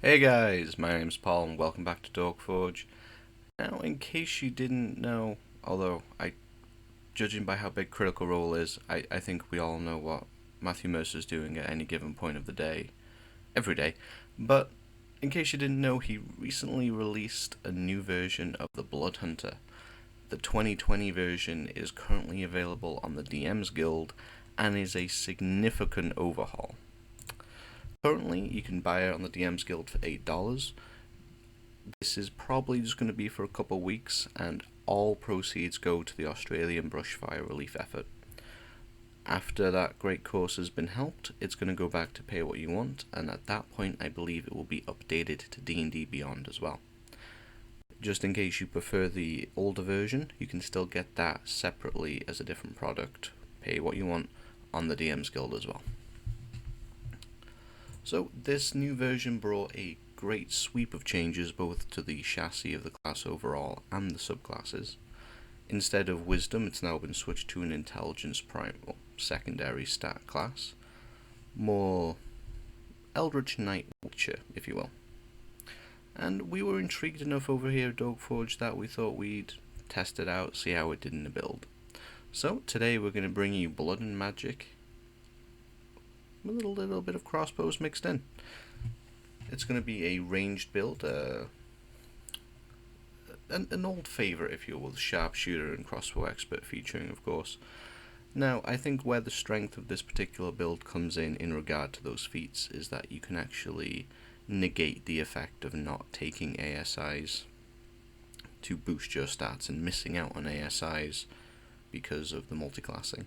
Hey guys, my name's Paul and welcome back to Dogforge. Now, in case you didn't know, although judging by how big Critical Role is, I think we all know what Matthew Mercer's doing at any given point of the day, every day. But in case you didn't know, he recently released a new version of the Blood Hunter. The 2020 version is currently available on the DM's Guild and is a significant overhaul. Currently, you can buy it on the DM's Guild for $8. This is probably just going to be for a couple of weeks, and all proceeds go to the Australian bushfire relief effort. After that great course has been helped, it's going to go back to pay what you want, and at that point I believe it will be updated to D&D Beyond as well. Just in case you prefer the older version, you can still get that separately as a different product, pay what you want, on the DM's Guild as well. So this new version brought a great sweep of changes both to the chassis of the class overall and the subclasses. Instead of wisdom, it's now been switched to an intelligence primal secondary stat class. More Eldritch Knight nature, if you will. And we were intrigued enough over here at Dogforge that we thought we'd test it out, see how it did in the build. So today we're going to bring you Blood and Magic with a little bit of crossbows mixed in. It's going to be a ranged build, an old favourite, if you will, the sharpshooter and crossbow expert featuring, of course. Now, I think where the strength of this particular build comes in regard to those feats is that you can actually negate the effect of not taking ASIs to boost your stats and missing out on ASIs because of the multiclassing.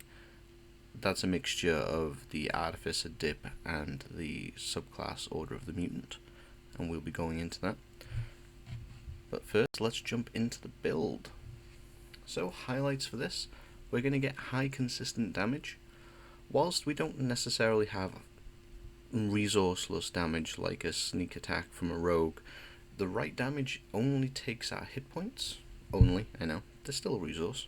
That's a mixture of the Artificer dip and the subclass Order of the Mutant, and we'll be going into that. But first, let's jump into the build. So, highlights for this: we're going to get high consistent damage. Whilst we don't necessarily have resourceless damage like a sneak attack from a rogue, the right damage only takes our hit points. Only, I know, there's still a resource.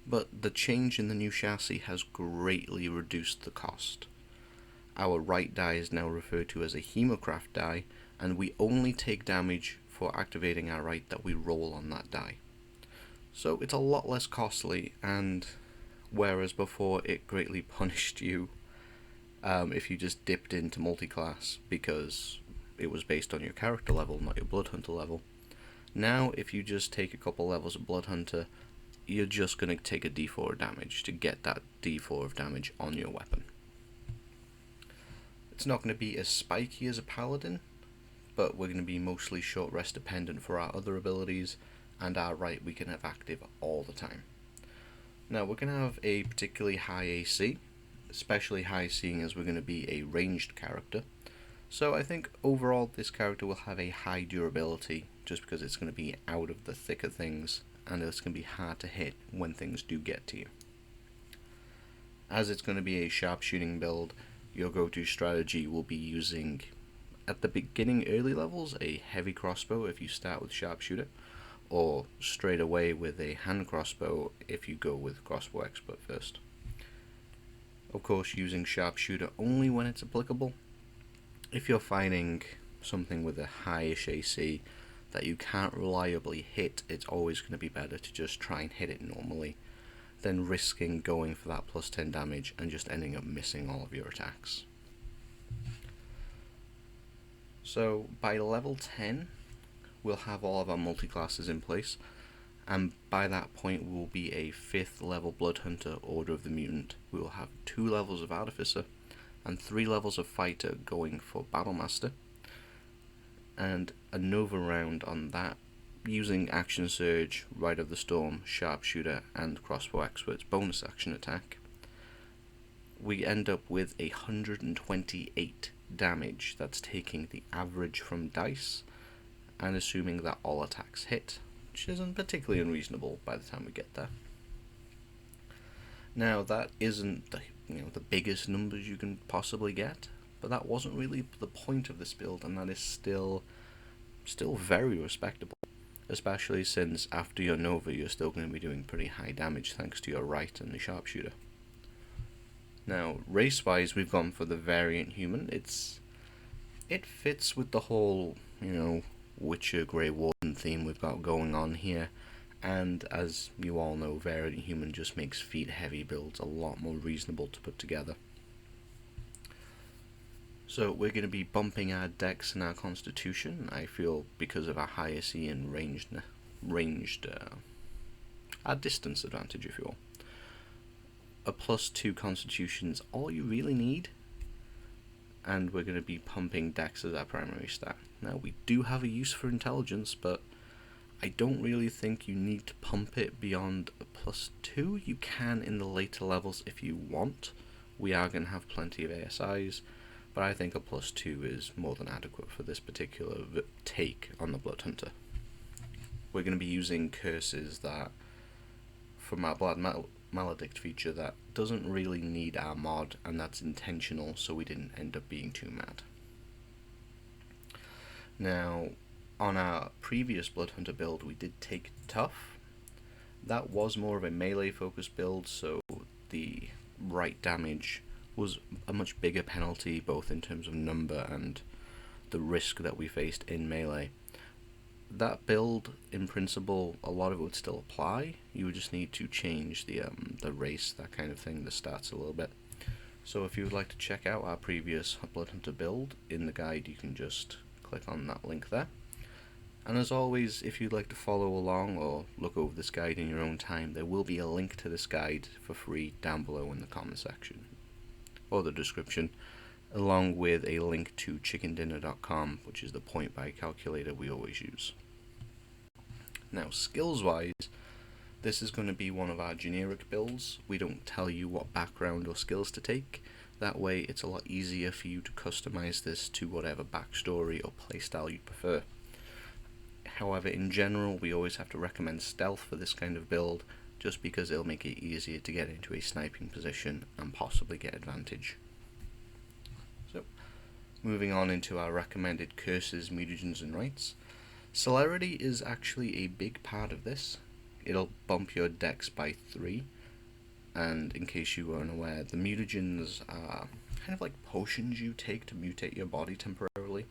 But the change in the new chassis has greatly reduced the cost. Our right die is now referred to as a Hemocraft die, and we only take damage for activating our right that we roll on that die. So it's a lot less costly, and whereas before it greatly punished you if you just dipped into multiclass because it was based on your character level, not your Blood Hunter level, now if you just take a couple levels of Blood Hunter, you're just going to take a d4 of damage to get that d4 of damage on your weapon. It's not going to be as spiky as a paladin, but we're going to be mostly short rest dependent for our other abilities, and our right we can have active all the time. Now we're going to have a particularly high AC, especially high seeing as we're going to be a ranged character. So I think overall this character will have a high durability just because it's going to be out of the thick of things, and it's going to be hard to hit when things do get to you. As it's going to be a sharpshooting build, your go-to strategy will be using, at the beginning early levels, a heavy crossbow if you start with sharpshooter, or straight away with a hand crossbow if you go with crossbow expert first. Of course, using sharpshooter only when it's applicable. If you're fighting something with a highish AC that you can't reliably hit, it's always going to be better to just try and hit it normally than risking going for that plus 10 damage and just ending up missing all of your attacks. So by level 10 we'll have all of our multiclasses in place, and by that point we will be a 5th level Blood Hunter Order of the Mutant. We will have 2 levels of Artificer and 3 levels of Fighter going for Battlemaster, and a Nova round on that using Action Surge, Rite of the Storm, Sharpshooter and Crossbow Expert's bonus action attack. We end up with 128 damage. That's taking the average from dice and assuming that all attacks hit, which isn't particularly unreasonable by the time we get there. Now that isn't the biggest numbers you can possibly get, but that wasn't really the point of this build, and that is still very respectable, especially since after your Nova you're still going to be doing pretty high damage thanks to your right and the sharpshooter. Now race wise we've gone for the variant human. It's It fits with the whole, Witcher Grey Warden theme we've got going on here. And as you all know, Variant Human just makes feat heavy builds a lot more reasonable to put together. So we're going to be bumping our dex and our constitution, I feel, because of our high SE and our distance advantage, if you will. A +2 constitution's all you really need, and we're going to be pumping dex as our primary stat. Now, we do have a use for intelligence, but I don't really think you need to pump it beyond a +2. You can in the later levels if you want. We are going to have plenty of ASIs, but I think a +2 is more than adequate for this particular take on the Blood Hunter. We're going to be using curses that, from our Blood Maledict feature, that doesn't really need our mod, and that's intentional, so we didn't end up being too mad. Now, on our previous Blood Hunter build, we did take Tough. That was more of a melee focused build, so the right damage was a much bigger penalty, both in terms of number and the risk that we faced in melee. That build, in principle, a lot of it would still apply. You would just need to change the race, that kind of thing, the stats a little bit. So if you would like to check out our previous Blood Hunter build, in the guide you can just click on that link there. And as always, if you'd like to follow along or look over this guide in your own time, there will be a link to this guide for free down below in the comment section, or the description, along with a link to chickendinner.com, which is the point buy calculator we always use. Now, skills wise, this is going to be one of our generic builds. We don't tell you what background or skills to take. That way it's a lot easier for you to customize this to whatever backstory or playstyle you prefer. However, in general, we always have to recommend stealth for this kind of build, just because it'll make it easier to get into a sniping position and possibly get advantage. So, moving on into our recommended curses, mutagens, and rights. Celerity is actually a big part of this. It'll bump your dex by 3, and in case you weren't aware, the mutagens are kind of like potions you take to mutate your body temporarily,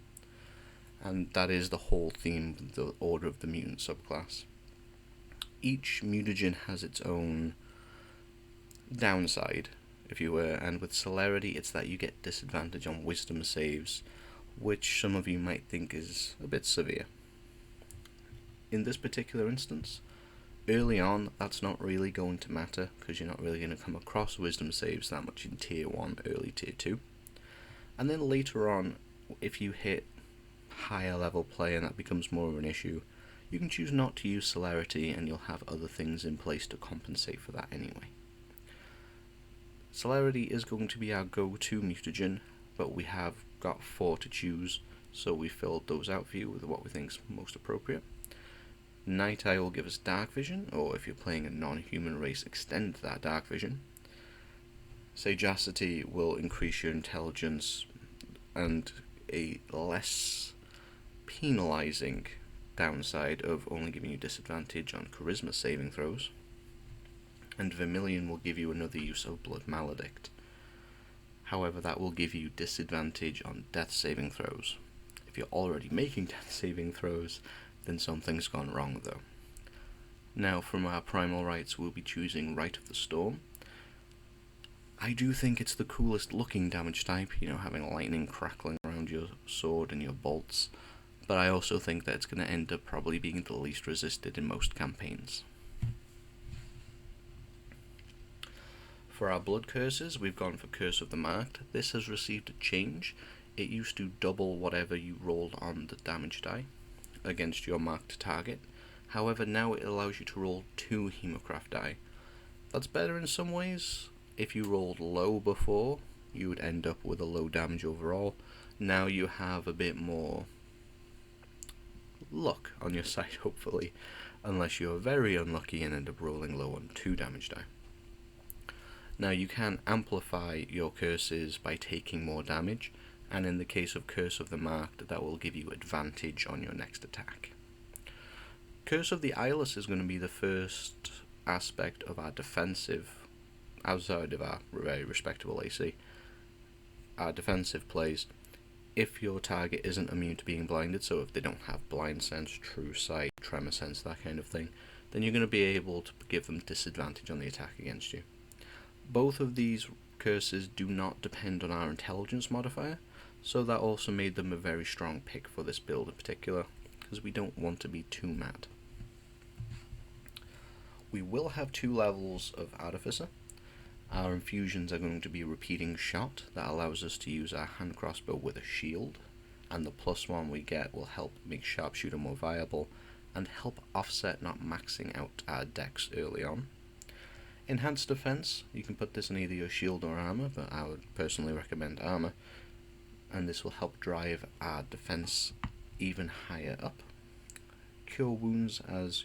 and that is the whole theme, the Order of the Mutant subclass. Each mutagen has its own downside, if you were, and with celerity it's that you get disadvantage on wisdom saves, which some of you might think is a bit severe. In this particular instance, early on that's not really going to matter, because you're not really going to come across wisdom saves that much in tier 1, early tier 2. And then later on, if you hit higher level play and that becomes more of an issue, you can choose not to use celerity and you'll have other things in place to compensate for that anyway. Celerity is going to be our go-to mutagen, but we have got 4 to choose, so we filled those out for you with what we think is most appropriate. Night Eye will give us dark vision, or if you're playing a non-human race, extend that dark vision. Sagacity will increase your intelligence and a less penalizing downside of only giving you disadvantage on charisma saving throws. And Vermilion will give you another use of Blood Maledict. However, that will give you disadvantage on death saving throws. If you're already making death saving throws, then something's gone wrong though. Now, from our primal rights, we'll be choosing Rite of the Storm. I do think it's the coolest looking damage type, having lightning crackling around your sword and your bolts, but I also think that it's going to end up probably being the least resisted in most campaigns. For our blood curses, we've gone for Curse of the Marked. This has received a change. It used to double whatever you rolled on the damage die against your marked target. However, now it allows you to roll 2 Hemocraft die. That's better in some ways. If you rolled low before, you would end up with a low damage overall. Now you have a bit more luck on your side, hopefully, unless you're very unlucky and end up rolling low on 2 damage die. Now you can amplify your curses by taking more damage, and in the case of Curse of the Marked, that will give you advantage on your next attack. Curse of the Eyeless is going to be the first aspect of our defensive, outside of our very respectable AC, our defensive plays. if your target isn't immune to being blinded, so if they don't have blind sense, true sight, tremor sense, that kind of thing, then you're going to be able to give them disadvantage on the attack against you. Both of these curses do not depend on our intelligence modifier, so that also made them a very strong pick for this build in particular, because we don't want to be too mad. We will have 2 levels of Artificer. Our infusions are going to be repeating shot, that allows us to use our hand crossbow with a shield, and the +1 we get will help make sharpshooter more viable and help offset not maxing out our dex early on. Enhanced defense, you can put this in either your shield or armor, but I would personally recommend armor, and this will help drive our defense even higher up. Cure wounds as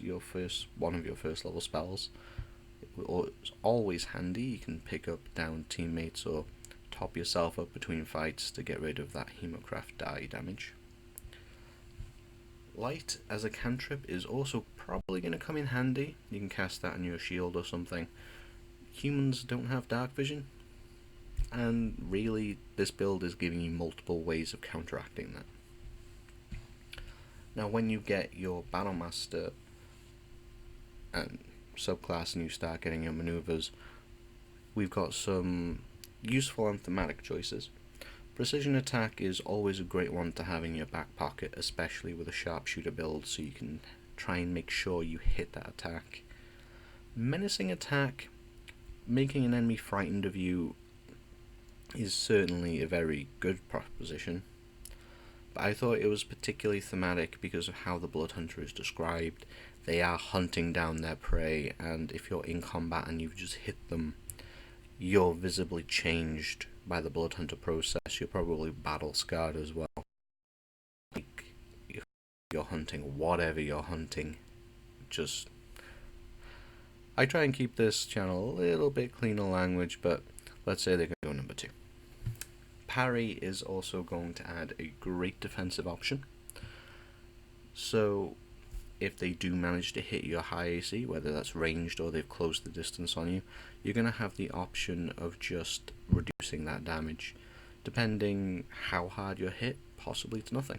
one of your first level spells. It's always handy. You can pick up down teammates or top yourself up between fights to get rid of that Hemocraft die damage. Light as a cantrip is also probably going to come in handy. You can cast that on your shield or something. Humans don't have dark vision, and really this build is giving you multiple ways of counteracting that. Now when you get your Battlemaster and subclass and you start getting your maneuvers, we've got some useful and thematic choices. Precision attack is always a great one to have in your back pocket, especially with a sharpshooter build, so you can try and make sure you hit that attack. Menacing attack, making an enemy frightened of you, is certainly a very good proposition, but I thought it was particularly thematic because of how the Blood Hunter is described. They are hunting down their prey, and if you're in combat and you've just hit them, you're visibly changed by the Blood Hunter process. You're probably battle scarred as well. Like, if you're hunting whatever you're hunting, just... I try and keep this channel a little bit cleaner language, but let's say they're going to go number 2. Parry is also going to add a great defensive option. So if they do manage to hit your high AC, whether that's ranged or they've closed the distance on you, you're going to have the option of just reducing that damage. Depending how hard you're hit, possibly to nothing.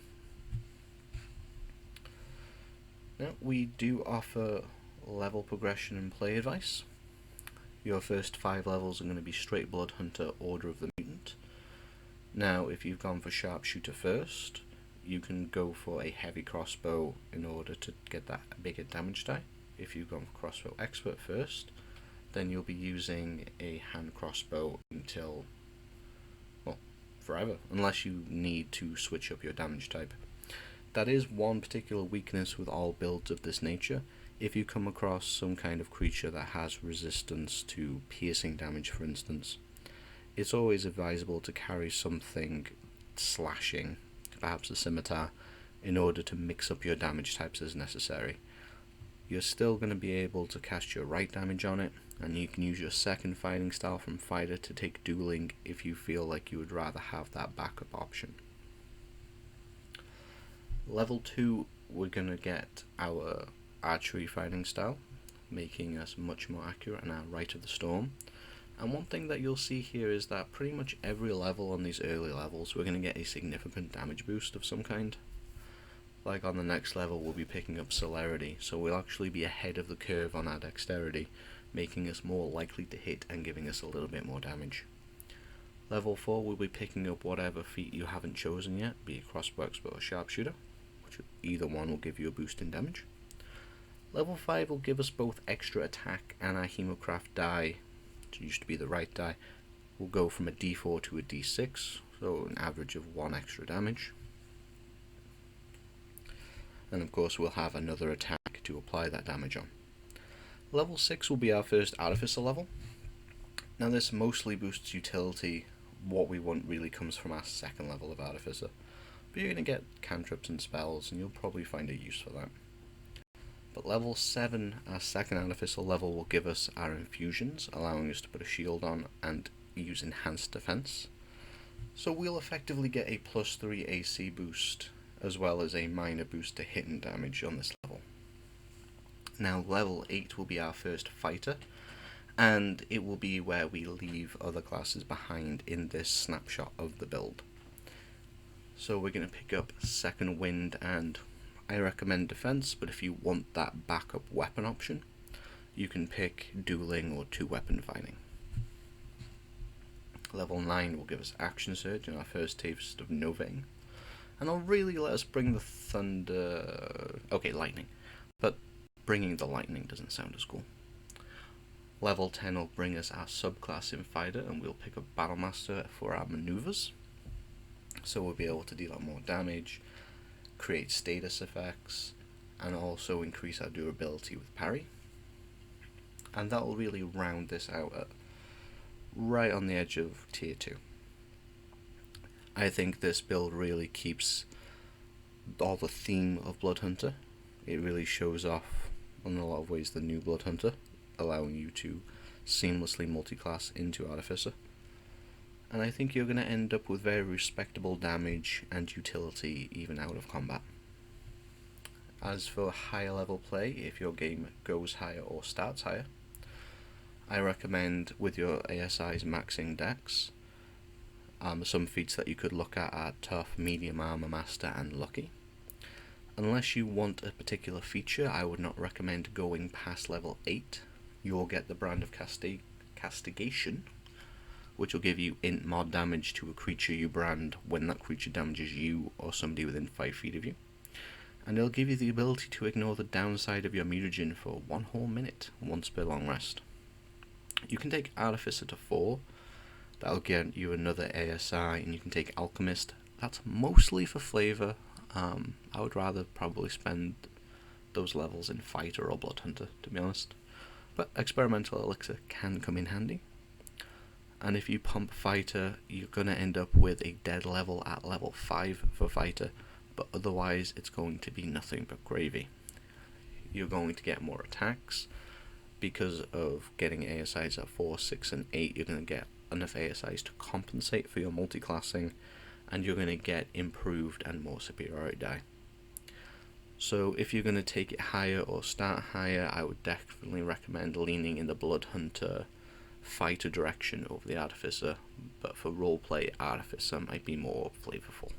Now, we do offer level progression and play advice. Your first 5 levels are going to be straight Blood Hunter, Order of the Mutant. Now, if you've gone for Sharpshooter first, you can go for a heavy crossbow in order to get that bigger damage die. If you've gone for Crossbow Expert first, then you'll be using a hand crossbow until, well, forever, unless you need to switch up your damage type. That is one particular weakness with all builds of this nature. If you come across some kind of creature that has resistance to piercing damage, for instance, it's always advisable to carry something slashing, perhaps a scimitar, in order to mix up your damage types as necessary. You're still going to be able to cast your right damage on it, and you can use your second fighting style from fighter to take dueling if you feel like you would rather have that backup option. Level 2, we're going to get our archery fighting style, making us much more accurate in our Rite of the Storm. And one thing that you'll see here is that pretty much every level on these early levels we're going to get a significant damage boost of some kind. Like on the next level we'll be picking up celerity, so we'll actually be ahead of the curve on our dexterity, making us more likely to hit and giving us a little bit more damage. Level 4 we'll be picking up whatever feat you haven't chosen yet, be it crossbow expert or sharpshooter, which either one will give you a boost in damage. Level 5 will give us both extra attack and our Hemocraft die, which used to be the right die, will go from a d4 to a d6, so an average of 1 extra damage. And of course we'll have another attack to apply that damage on. Level 6 will be our first Artificer level. Now this mostly boosts utility. What we want really comes from our second level of Artificer, but you're going to get cantrips and spells and you'll probably find a use for that. But level 7, our second Artificer level, will give us our infusions, allowing us to put a shield on and use enhanced defense. So we'll effectively get a +3 AC boost, as well as a minor boost to hit and damage on this level. Now level 8 will be our first fighter, and it will be where we leave other classes behind in this snapshot of the build. So we're going to pick up Second Wind, and I recommend defense, but if you want that backup weapon option, you can pick dueling or 2-weapon fighting. Level 9 will give us Action Surge and our first taste of Novaing. And it'll really let us bring the thunder... okay, lightning. But bringing the lightning doesn't sound as cool. Level 10 will bring us our subclass in Fighter, and we'll pick up Battlemaster for our maneuvers. So we'll be able to deal out more damage, create status effects, and also increase our durability with parry. And that will really round this out at right on the edge of tier 2. I think this build really keeps all the theme of Blood Hunter. It really shows off in a lot of ways the new Blood Hunter, allowing you to seamlessly multi-class into Artificer. And I think you're going to end up with very respectable damage and utility even out of combat. As for higher level play, if your game goes higher or starts higher, I recommend with your ASIs maxing Dex. Some feats that you could look at are Tough, Medium Armor, Master, and Lucky. Unless you want a particular feature, I would not recommend going past level 8. You'll get the Brand of Castigation, which will give you int mod damage to a creature you brand when that creature damages you or somebody within 5 feet of you. And it'll give you the ability to ignore the downside of your mutagen for 1 whole minute once per long rest. You can take Artificer to 4, that'll get you another ASI, and you can take Alchemist. That's mostly for flavor. I would rather probably spend those levels in Fighter or Blood Hunter, to be honest. But Experimental Elixir can come in handy. And if you pump Fighter, you're going to end up with a dead level at level 5 for Fighter, but otherwise it's going to be nothing but gravy. You're going to get more attacks. Because of getting ASIs at 4, 6, and 8, you're going to get enough ASIs to compensate for your multi-classing, and you're going to get improved and more superiority die. So if you're going to take it higher or start higher, I would definitely recommend leaning in the Blood Hunter Fighter direction over the Artificer, but for roleplay, Artificer might be more flavorful.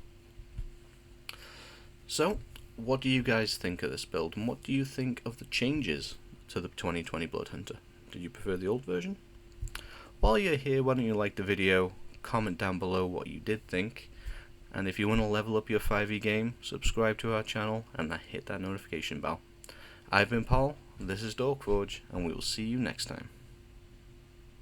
So, what do you guys think of this build, and what do you think of the changes to the 2020 Blood Hunter? Did you prefer the old version? While you're here, why don't you like the video, comment down below what you did think, and if you want to level up your 5e game, subscribe to our channel and hit that notification bell. I've been Paul, this is Dorkforge, and we will see you next time.